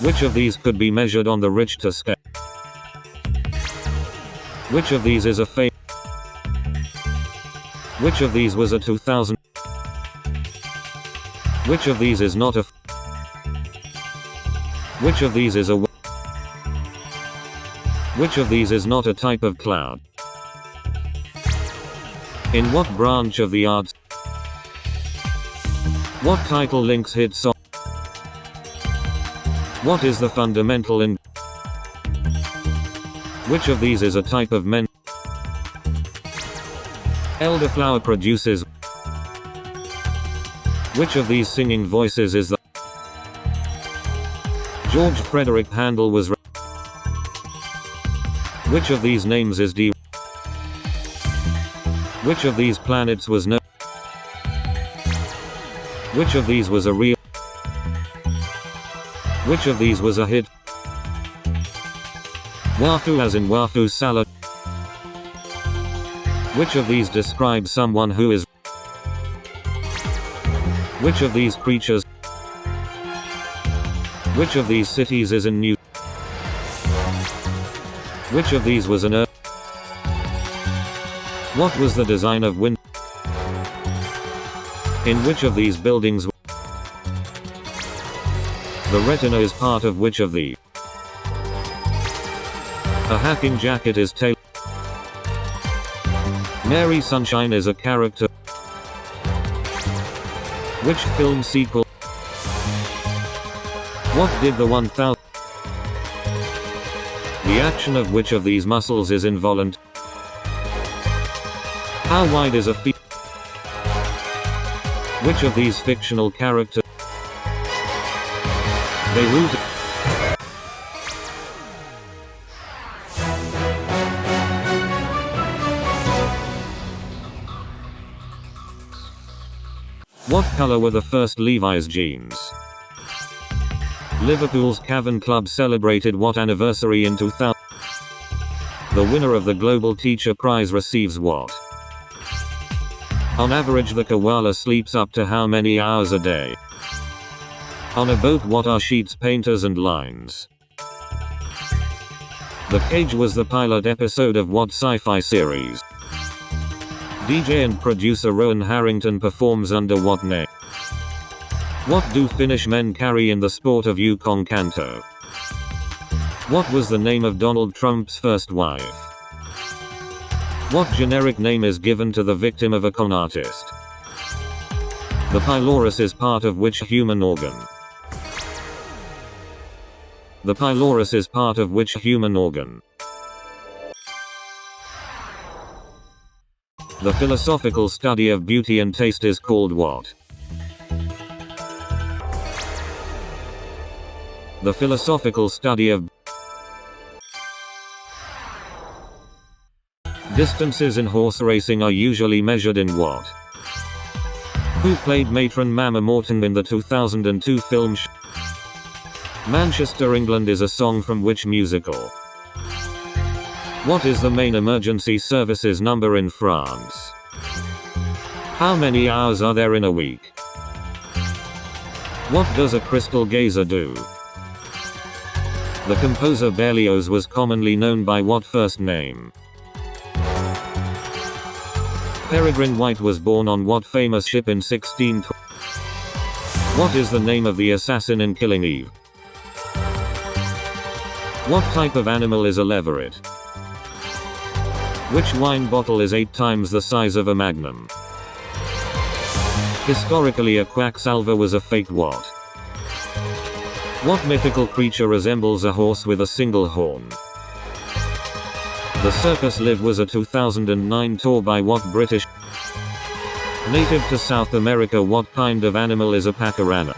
Which of these could be measured on the Richter scale? Which of these is a fake? Which of these was a 2000? Which of these is not a? Which of these is a? Which of these is not a type of cloud? In what branch of the arts? What title links hit song? What is the fundamental in? Which of these is a type of men? Elderflower produces. Which of these singing voices is the? George Frederick Handel was. Which of these names is D? Which of these planets was no? Which of these was a real? Which of these was a hit? Wafu as in wafu salad. Which of these describes someone who is? Which of these creatures? Which of these cities is in New? Which of these was an earth? What was the design of wind? In which of these buildings? The retina is part of which of the? A hacking jacket is tail. Mary Sunshine is a character. Which film sequel? What did the 1000? The action of which of these muscles is involuntary? How wide is a feet? Which of these fictional characters? They root. What color were the first Levi's jeans? Liverpool's Cavern Club celebrated what anniversary in 2000? The winner of the Global Teacher Prize receives what? On average, the koala sleeps up to how many hours a day? On a boat, what are sheets, painters and lines? The Cage was the pilot episode of what sci-fi series? DJ and producer Rowan Harrington performs under what name? What do Finnish men carry in the sport of Yukon Kanto? What was the name of Donald Trump's first wife? What generic name is given to the victim of a con artist? The pylorus is part of which human organ? The pylorus is part of which human organ? The philosophical study of beauty and taste is called what? The philosophical study of distances in horse racing are usually measured in what? Who played Matron Mama Morton in the 2002 film Manchester, England is a song from which musical? What is the main emergency services number in France? How many hours are there in a week? What does a crystal gazer do? The composer Berlioz was commonly known by what first name? Peregrine White was born on what famous ship in 1620? What is the name of the assassin in Killing Eve? What type of animal is a leveret? Which wine bottle is 8 times the size of a magnum? Historically, a quacksalver was a fake what? What mythical creature resembles a horse with a single horn? The Circus Live was a 2009 tour by what British? Native to South America, what kind of animal is a pacarana?